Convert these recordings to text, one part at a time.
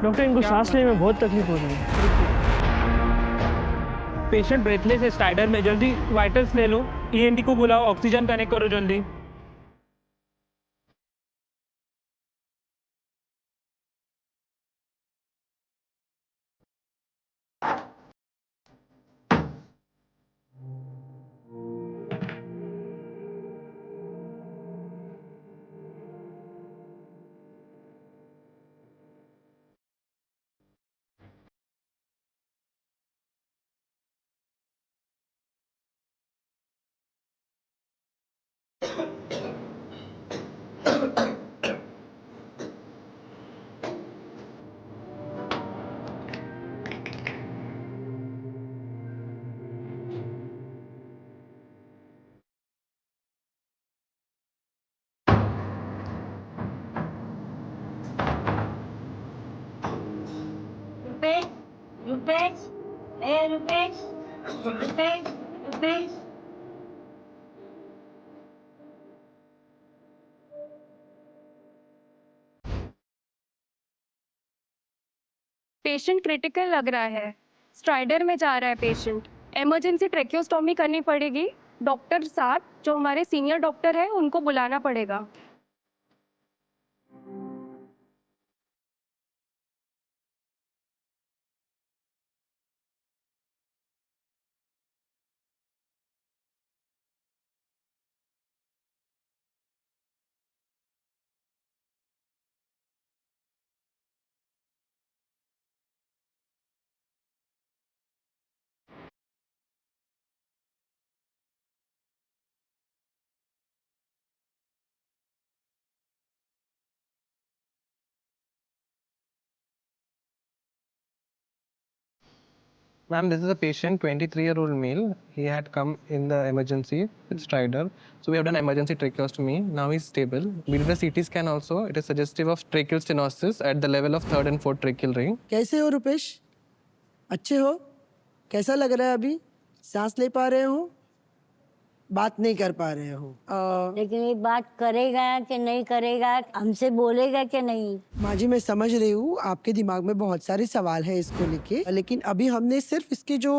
Doctor, इनको सांस लेने में बहुत तकलीफ हो रही है। पेशेंट ब्रेथलेस है स्टाइडर में, जल्दी वाइटल्स ले लो। ईएनटी को बुलाओ, ऑक्सीजन कनेक्ट करो जल्दी। रुपेश, रुपेश, रुपेश, रुपेश, रुपेश। पेशेंट क्रिटिकल लग रहा है। स्ट्राइडर में जा रहा है पेशेंट। इमरजेंसी ट्रेक्योस्टोमी करनी पड़ेगी। डॉक्टर साहब जो हमारे सीनियर डॉक्टर है उनको बुलाना पड़ेगा। Ma'am, this is a patient, 23-year-old male. He had come in the emergency with stridor. So we have done emergency tracheostomy. Now he's stable. We did a CT scan also. It is suggestive of tracheal stenosis at the level of third and fourth tracheal ring. कैसे हो रुपेश? अच्छे हो? कैसा लग रहा है अभी? सांस ले पा रहे हो? बात नहीं कर पा रहे हो? लेकिन ये बात करेगा कि नहीं करेगा, हमसे बोलेगा कि नहीं? माँ जी, मैं समझ रही हूँ आपके दिमाग में बहुत सारे सवाल है इसको लेके, लेकिन अभी हमने सिर्फ इसकी जो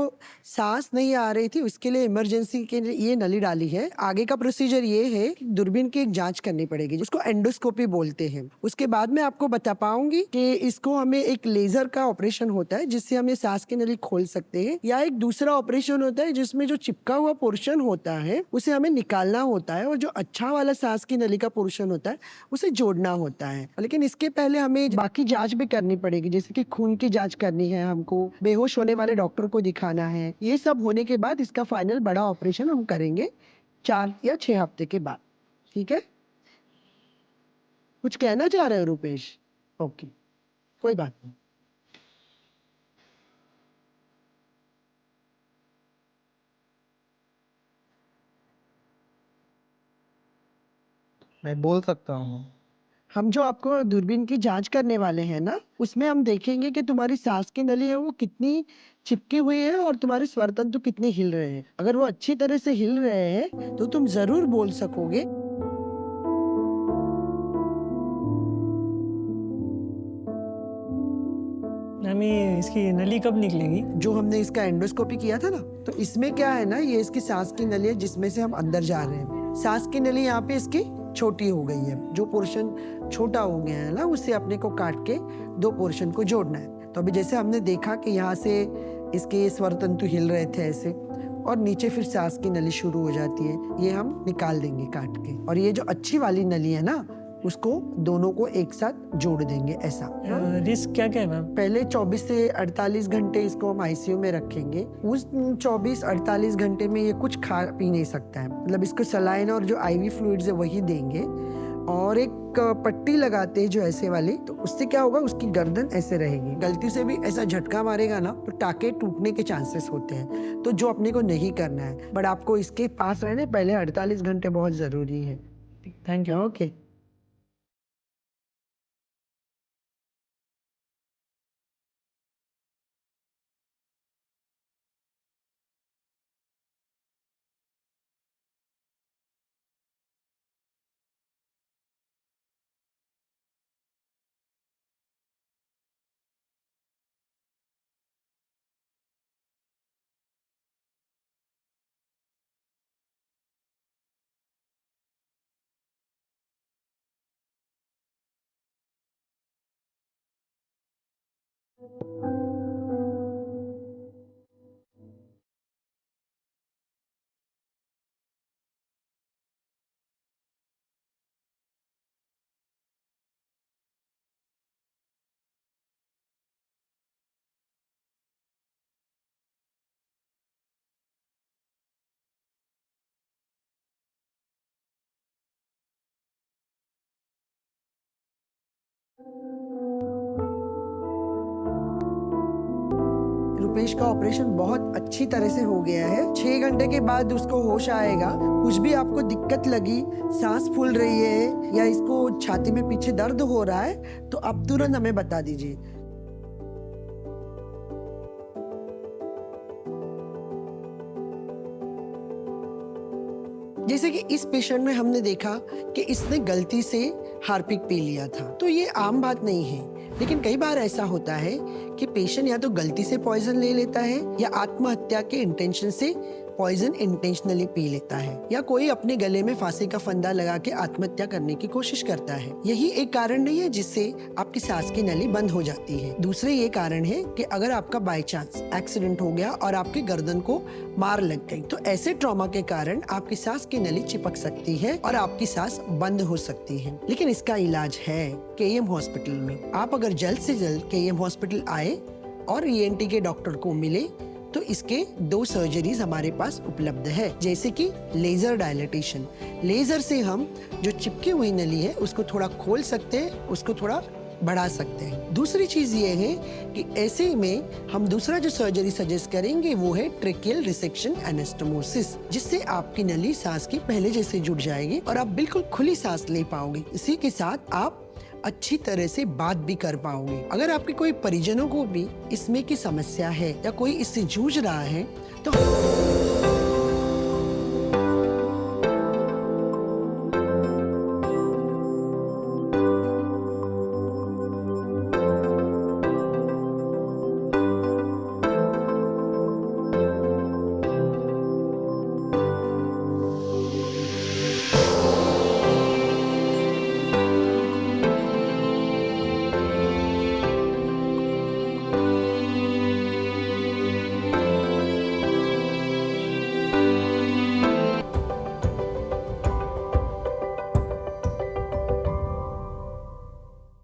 सांस नहीं आ रही थी उसके लिए इमरजेंसी के लिए ये नली डाली है। आगे का प्रोसीजर ये है कि दूरबीन की एक जांच करनी पड़ेगी, उसको एंडोस्कोपी बोलते हैं। उसके बाद मैं आपको बता पाऊंगी कि इसको हमें एक लेजर का ऑपरेशन होता है जिससे हम ये सांस की नली खोल सकते हैं, या एक दूसरा ऑपरेशन होता है जिसमें जो चिपका हुआ पोर्शन होता है उसे हमें निकालना होता है, और जो अच्छा वाला सांस की नली का पोर्शन होता है उसे जोड़ना होता है। लेकिन इसके पहले हमें बाकी जांच भी करनी पड़ेगी, जैसे कि खून की जांच करनी है, हमको बेहोश होने वाले डॉक्टर को दिखाना है। ये सब होने के बाद इसका फाइनल बड़ा ऑपरेशन हम करेंगे 4 या 6 हफ्ते के बाद। ठीक है? कुछ कहना चाह रहे हो रुपेश? ओके, कोई बात नहीं। मैं बोल सकता हूँ। हम जो आपको दूरबीन की जांच करने वाले हैं ना, उसमें हम देखेंगे कि तुम्हारी सांस की नली है वो कितनी चिपकी हुई है और तुम्हारे स्वर तंतु कितने हिल रहे हैं। अगर वो अच्छी तरह से हिल रहे हैं तो तुम जरूर बोल सकोगे। मैम, ये इसकी नली कब निकलेगी? जो हमने इसका एंडोस्कोपी किया था ना, तो इसमें क्या है ना, ये इसकी सांस की नली है जिसमें से हम अंदर जा रहे हैं। सांस की नली यहाँ पे इसकी छोटी हो गई है। जो पोर्शन छोटा हो गया है ना, उससे अपने को काट के 2 पोर्शन को जोड़ना है। तो अभी जैसे हमने देखा कि यहाँ से इसके स्वर तंतु हिल रहे थे ऐसे, और नीचे फिर सांस की नली शुरू हो जाती है। ये हम निकाल देंगे काट के, और ये जो अच्छी वाली नली है ना, उसको दोनों को एक साथ जोड़ देंगे ऐसा। रिस्क क्या क्या है मैम? पहले 24 से 48 घंटे इसको हम आईसीयू में रखेंगे। उस 24-48 घंटे में ये कुछ खा पी नहीं सकता है, मतलब इसको सलाइन और जो आईवी फ्लूइड्स है वही देंगे, और एक पट्टी लगाते हैं जो ऐसे वाली, तो उससे क्या होगा, उसकी गर्दन ऐसे रहेगी। गलती से भी ऐसा झटका मारेगा ना तो टाके टूटने के चांसेस होते हैं, तो जो अपने को नहीं करना है। बट आपको इसके पास रहने पहले 48 घंटे बहुत जरूरी है। Thank you. ओके। रुपेश का ऑपरेशन बहुत अच्छी तरह से हो गया है। 6 घंटे के बाद उसको होश आएगा। कुछ भी आपको दिक्कत लगी, सांस फूल रही है या इसको छाती में पीछे दर्द हो रहा है, तो आप तुरंत हमें बता दीजिए। जैसे कि इस पेशेंट में हमने देखा कि इसने गलती से हार्पिक पी लिया था, तो ये आम बात नहीं है। लेकिन कई बार ऐसा होता है कि पेशेंट या तो गलती से पॉइजन ले लेता है या आत्महत्या के इंटेंशन से पॉइजन इंटेंशनली पी लेता है, या कोई अपने गले में फांसी का फंदा लगा के आत्महत्या करने की कोशिश करता है। यही एक कारण नहीं है जिससे आपकी सांस की नली बंद हो जाती है। दूसरे ये कारण है कि अगर आपका बाय चांस एक्सीडेंट हो गया और आपकी गर्दन को मार लग गई, तो ऐसे ट्रॉमा के कारण आपकी सांस की नली चिपक सकती है और आपकी सांस बंद हो सकती है। लेकिन इसका इलाज है केएम हॉस्पिटल में। आप अगर जल्द से जल्द केएम हॉस्पिटल आए और ईएनटी के डॉक्टर को मिले, तो इसके 2 सर्जरीज हमारे पास उपलब्ध है, जैसे कि लेजर डायलिटेशन। लेजर से हम जो चिपकी हुई नली है उसको थोड़ा खोल सकते हैं, उसको थोड़ा बढ़ा सकते हैं। दूसरी चीज ये है कि ऐसे में हम दूसरा जो सर्जरी सजेस्ट करेंगे वो है ट्रेकियल रिसेक्शन एनास्टोमोसिस, जिससे आपकी नली सांस की पहले जैसे जुड़ जाएगी और आप बिल्कुल खुली सांस ले पाओगे। इसी के साथ आप अच्छी तरह से बात भी कर पाओगे। अगर आपके कोई परिजनों को भी इसमें की समस्या है या कोई इससे जूझ रहा है, तो